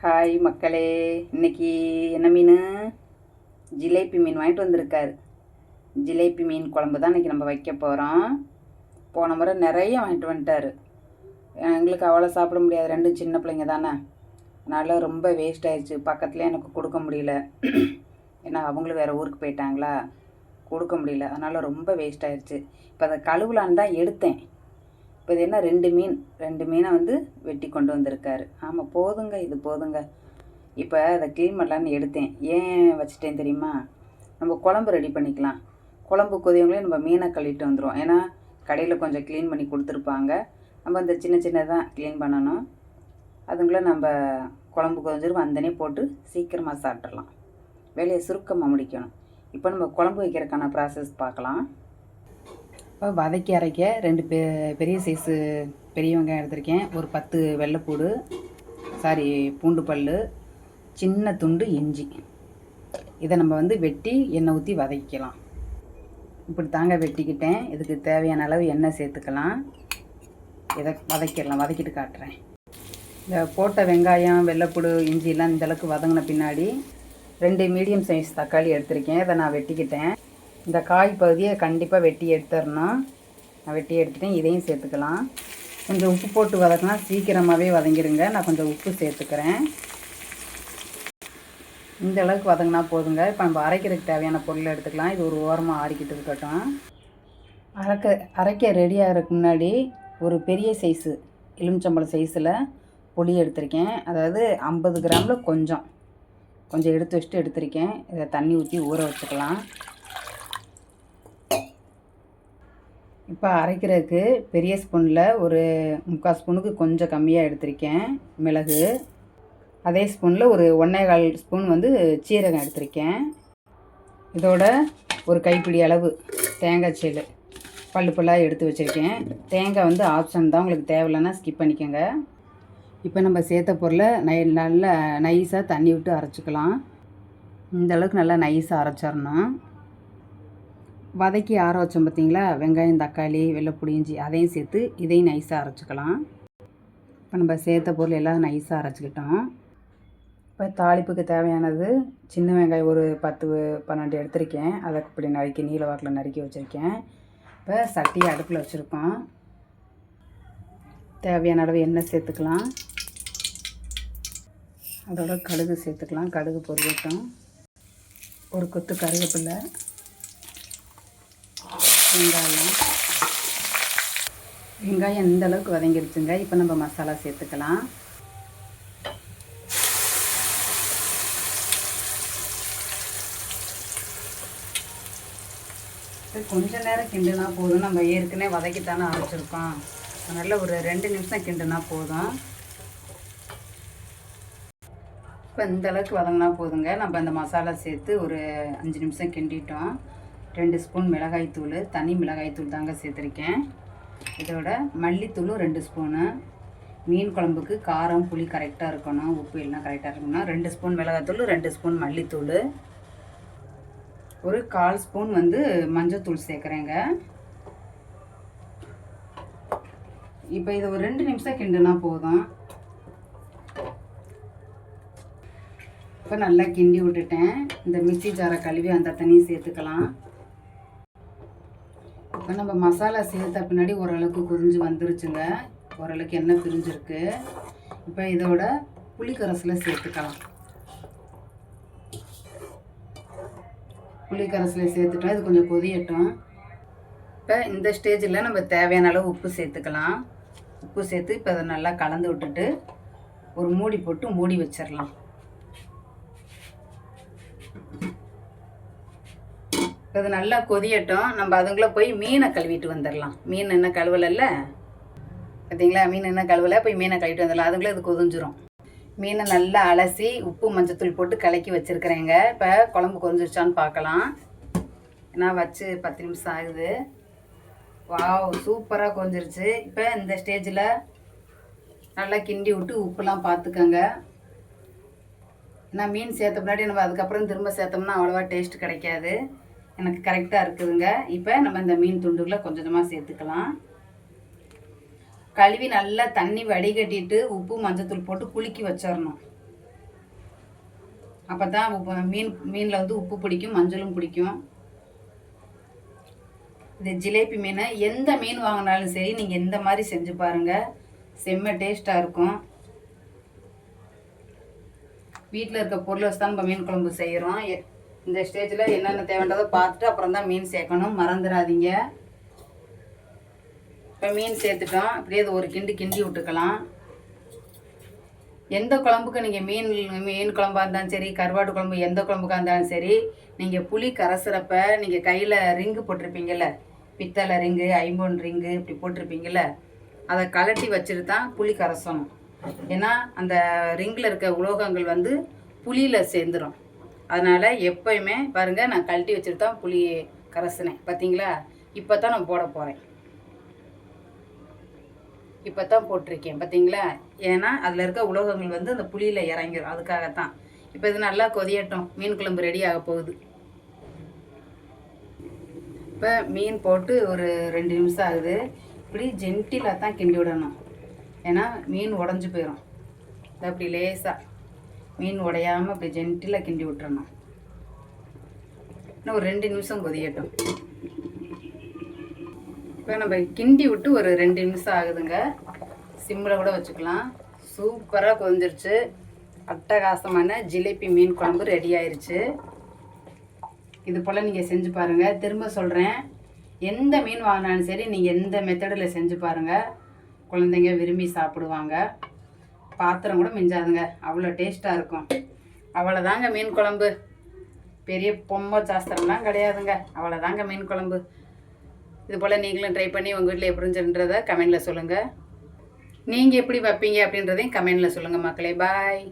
Hi மக்களே, இன்னைக்கு என்ன மீன்? ஜிலேபி மீன் வாங்கிட்டு வந்திருக்காரு. ஜிலேபி மீன் குழம்பு தான் இன்றைக்கி நம்ம வைக்க போகிறோம். போன முறை நிறைய வாங்கிட்டு வந்துட்டார். எங்களுக்கு அவ்வளோ சாப்பிட முடியாது, ரெண்டும் சின்ன பிள்ளைங்க தானே. அதனால் ரொம்ப வேஸ்ட் ஆயிடுச்சு. பக்கத்துலேயே எனக்கு கொடுக்க முடியல. ஏன்னா அவங்களும் வேறு ஊருக்கு போயிட்டாங்களா, கொடுக்க முடியல. அதனால் ரொம்ப வேஸ்ட் ஆயிடுச்சு. இப்போ அதை கழுவலான்னு தான் எடுத்தேன். இப்போ இது என்ன, ரெண்டு மீனை வந்து வெட்டி கொண்டு வந்திருக்காரு. ஆமாம், போதுங்க, இது போதுங்க. இப்போ அதை க்ளீன் பண்ணலான்னு எடுத்தேன். ஏன் வச்சுட்டேன் தெரியுமா? நம்ம குழம்பு ரெடி பண்ணிக்கலாம். குழம்பு கொதியவங்களே நம்ம மீனை கழுவிட்டு வந்துடுவோம். ஏன்னா கடையில் கொஞ்சம் க்ளீன் பண்ணி கொடுத்துருப்பாங்க. நம்ம அந்த சின்ன சின்னதான் க்ளீன் பண்ணணும். அதுங்களே நம்ம குழம்பு கொதிஞ்சிரும், அந்தனே போட்டு சீக்கிரமாக சாப்பிட்றலாம். வேலையை சுருக்கமாக முடிக்கணும். இப்போ நம்ம குழம்பு வைக்கிறதுக்கான ப்ராசஸ் பார்க்கலாம். இப்போ வதக்கி அரைக்க பெரிய சைஸு பெரிய வெங்காயம் எடுத்திருக்கேன். ஒரு 10 வெள்ளைப்பூடு, பூண்டு பல், சின்ன துண்டு இஞ்சி. இதை நம்ம வந்து வெட்டி எண்ணெய் ஊற்றி வதக்கிக்கலாம். இப்படி தாங்க வெட்டிக்கிட்டேன். இதுக்கு தேவையான அளவு எண்ணெய் சேர்த்துக்கலாம். இதை வதக்கிட்டு காட்டுறேன். இந்த போட்ட வெங்காயம், வெள்ளைப்பூடு, இஞ்சிலாம் இந்தளவுக்கு வதங்கின பின்னாடி 2 மீடியம் சைஸ் தக்காளி எடுத்திருக்கேன். இதை நான் வெட்டிக்கிட்டேன். இந்த காய் பகுதியை கண்டிப்பாக வெட்டி எடுத்துடணும். நான் வெட்டி எடுத்துட்டேன். இதையும் சேர்த்துக்கலாம். கொஞ்சம் உப்பு போட்டு வதக்கினா சீக்கிரமாகவே வதங்கிடுங்க. நான் கொஞ்சம் உப்பு சேர்த்துக்கிறேன். இந்த அளவுக்கு வதங்கினா போதுங்க. இப்போ நம்ம அரைக்கிறதுக்கு தேவையான பொருளை எடுத்துக்கலாம். இது ஒரு ஓரமாக ஆறிக்கிட்டு இருக்கட்டும். அரைக்க ரெடி ஆகிறதுக்கு முன்னாடி ஒரு பெரிய சைஸு எலுமிச்சம்பழம் சைஸில் புளி எடுத்திருக்கேன். அதாவது 50 கிராமில் கொஞ்சம் எடுத்து வச்சுட்டு எடுத்திருக்கேன். இதை தண்ணி ஊற்றி ஊற வச்சுக்கலாம். இப்போ அரைக்கிறதுக்கு பெரிய ஸ்பூனில் ஒரு 3/4 ஸ்பூனுக்கு கொஞ்சம் கம்மியாக எடுத்திருக்கேன் மிளகு. அதே ஸ்பூனில் ஒரு 1.25 ஸ்பூன் வந்து சீரகம் எடுத்திருக்கேன். இதோட ஒரு கைப்பிடி அளவு தேங்காய் சீல் பல்லாக எடுத்து வச்சுருக்கேன். தேங்காய் வந்து ஆப்ஷன் தான், உங்களுக்கு தேவையில்லைன்னா ஸ்கிப் பண்ணிக்கோங்க. இப்போ நம்ம சேர்த்த பொருளை நல்லா நைஸாக தண்ணி விட்டு அரைச்சிக்கலாம். இந்தளவுக்கு நல்லா நைஸாக அரைச்சிடணும். வதக்கி ஆற வச்சோம் பார்த்திங்களா, வெங்காயம், தக்காளி, வெள்ளைப்பூடி, இஞ்சி, அதையும் சேர்த்து இதையும் நைஸாக அரைச்சிக்கலாம். இப்போ நம்ம சேர்த்த பொருள் எல்லாம் நைஸாக அரைச்சிக்கிட்டோம். இப்போ தாளிப்புக்கு தேவையானது சின்ன வெங்காயம் ஒரு 10-12 எடுத்திருக்கேன். அதை இப்படி நறுக்கி நீல வாக்கில் நறுக்கி வச்சுருக்கேன். இப்போ சட்டியை அடுப்பில் வச்சுருக்கோம். தேவையான அளவு எண்ணெய் சேர்த்துக்கலாம். அதோட கடுகு சேர்த்துக்கலாம். கடுகு பொரியட்டும். ஒரு கொத்து கருவேப்பிலை, வெங்காயம் இந்த அளவுக்கு வதங்கிடுச்சுங்க. இப்போ நம்ம மசாலா சேர்த்துக்கலாம். கொஞ்ச நேரம் கிண்டுனா போதும். நம்ம ஏற்கனவே வதக்கித்தானே அரைச்சிருக்கோம். அதனால் ஒரு 2 நிமிஷம் கிண்டுனா போதும். இப்போ இந்த அளவுக்கு வதங்கினா போதுங்க. நம்ம அந்த மசாலா சேர்த்து ஒரு 5 நிமிஷம் கிண்டிட்டோம். 2 ஸ்பூன் மிளகாய்த்தூள், தனி மிளகாய்த்தூள் தாங்க சேர்த்துருக்கேன். இதோட மல்லித்தூளும் 2 ஸ்பூனு. மீன் குழம்புக்கு காரம் புளி கரெக்டாக இருக்கணும், உப்பு எல்லாம் கரெக்டாக இருக்கணும். 2 ஸ்பூன் மிளகாய்த்தூள், 2 ஸ்பூன் மல்லித்தூள், ஒரு 1/4 ஸ்பூன் வந்து மஞ்சத்தூள் சேர்க்குறேங்க. இப்போ இதை ஒரு 2 நிமிஷம் கிண்டுனா போதும். இப்போ நல்லா கிண்டி விட்டுட்டேன். இந்த மிக்ஸி ஜாரை கழுவி அந்த தண்ணியை சேர்த்துக்கலாம். இப்போ நம்ம மசாலா சேர்த்த பின்னாடி ஓரளவுக்கு கொதிஞ்சு வந்துருச்சுங்க. ஓரளவுக்கு எண்ணெய் பிரிஞ்சிருக்கு. இப்போ இதோட புளிக்கரசலை சேர்த்துக்கலாம். புளிக்கரசலை சேர்த்துட்டோம். இது கொஞ்சம் கொதியட்டும். இப்போ இந்த ஸ்டேஜில் நம்ம தேவையான அளவு உப்பு சேர்த்துக்கலாம். உப்பு சேர்த்து இப்போ அதை நல்லா கலந்து விட்டுட்டு ஒரு மூடி போட்டு மூடி வச்சிடலாம். இது நல்லா கொதியட்டும். நம்ம அதுக்குள்ளே போய் மீனை கழுவிட்டு வந்துடலாம். மீன் என்ன கழுவலைல்ல பார்த்தீங்களா, மீன் என்ன கழுவலை, போய் மீனை கழுவிட்டு வந்துடலாம். அதுக்குள்ளே இது கொதிஞ்சிரும். மீனை நல்லா அலசி உப்பு மஞ்சத்தூள் போட்டு கலக்கி வச்சுருக்கிறேங்க. இப்போ குழம்பு கொதிஞ்சிருச்சான்னு பார்க்கலாம். நான் வச்சு 10 நிமிஷம் ஆகுது. வாவ், சூப்பராக கொதிஞ்சிருச்சு. இப்போ இந்த ஸ்டேஜில் நல்லா கிண்டி விட்டு உப்புலாம் பார்த்துக்கோங்க. நான் மீன் சேர்த்த முன்னாடி நம்ம அதுக்கப்புறம் திரும்ப சேர்த்தோம்னா அவ்வளோவா டேஸ்ட் கிடைக்காது. எனக்கு கரெக்டாக இருக்குதுங்க. இப்போ நம்ம இந்த மீன் துண்டுகளை கொஞ்சமாக சேர்த்துக்கலாம். கழுவி நல்லா தண்ணி வடிகட்டிட்டு உப்பு மஞ்சத்தூள் போட்டு குலுக்கி வச்சிடணும். அப்போ தான் மீனில் வந்து உப்பு பிடிக்கும், மஞ்சளும் பிடிக்கும். இந்த ஜிலேபி மீனை எந்த மீன் வாங்கினாலும் சரி நீங்கள் இந்த மாதிரி செஞ்சு பாருங்கள், செம்ம டேஸ்ட்டாக இருக்கும். வீட்டில் இருக்க பொருளை வச்சு தான் நம்ம மீன் குழம்பு செய்கிறோம். இந்த ஸ்டேஜில் என்னென்ன தேவைன்றதை பார்த்துட்டு அப்புறம் தான் மீன் சேர்க்கணும், மறந்துடாதீங்க. இப்போ மீன் சேர்த்துட்டோம், அப்படியே அது ஒரு கிண்டி விட்டுக்கலாம். எந்த குழம்புக்கு நீங்கள் மீன் குழம்பாக இருந்தாலும் சரி, கருவாடு குழம்பு எந்த குழம்புக்காக இருந்தாலும் சரி, நீங்கள் புளி கரைசுறப்ப நீங்கள் கையில் ரிங்கு போட்டிருப்பீங்கள்ல, பித்தளை ரிங்கு, ஐம்பொன் ரிங்கு இப்படி போட்டிருப்பீங்கள்ல, அதை கலட்டி வச்சுட்டு தான் புளி கரைசணும். ஏன்னா அந்த ரிங்கில் இருக்க உலோகங்கள் வந்து புளியில் சேர்ந்துடும். அதனால் எப்போயுமே பாருங்கள், நான் கழட்டி வச்சுட்டு தான் புளி கரைசினேன். பார்த்தீங்களா? இப்போ தான் நான் போட போகிறேன். இப்போ தான் போட்டிருக்கேன் பார்த்தீங்களா? ஏன்னா அதில் இருக்க உலோகங்கள் வந்து அந்த புளியில் இறங்கிடும், அதுக்காகத்தான். இப்போ இது நல்லா கொதியட்டும், மீன் குழம்பு ரெடி ஆக போகுது. இப்போ மீன் போட்டு ஒரு 2 நிமிஷம் ஆகுது. இப்படி ஜென்டிலாக தான் கிண்டி விடணும், ஏன்னா மீன் உடஞ்சி போயிடும். அப்படி லேசாக மீன் உடையாமல் அப்படி ஜென்டிலாக கிண்டி விட்டுறணும். இன்னும் ஒரு 2 நிமிஷம் கொதியட்டும். இப்போ நம்ம கிண்டி விட்டு ஒரு 2 நிமிஷம் ஆகுதுங்க. சிம்மில் கூட வச்சுக்கலாம். சூப்பராக கொதிஞ்சிருச்சு. அட்டகாசமான ஜிலேபி மீன் குழம்பு ரெடி ஆயிடுச்சு. இது போல் நீங்கள் செஞ்சு பாருங்கள். திரும்ப சொல்கிறேன், எந்த மீன் வாங்கினாலும் சரி நீங்கள் எந்த மெத்தடில் செஞ்சு பாருங்கள், குழந்தைங்க விரும்பி சாப்பிடுவாங்க. பாத்திரம் கூட மிஞ்சாதுங்க, அவ்வளோ டேஸ்ட்டாக இருக்கும். அவ்வளோதாங்க மீன் குழம்பு. பெரிய பொம்மை சாஸ்திரம்லாம் கிடையாதுங்க, அவ்வளோதாங்க மீன் குழம்பு. இது போல் நீங்களும் ட்ரை பண்ணி உங்கள் வீட்டில் எப்படி இருந்துன்றதை கமெண்டில் சொல்லுங்கள். நீங்கள் எப்படி வைப்பீங்க அப்படின்றதையும் கமெண்டில் சொல்லுங்கள் மக்களே. பாய்.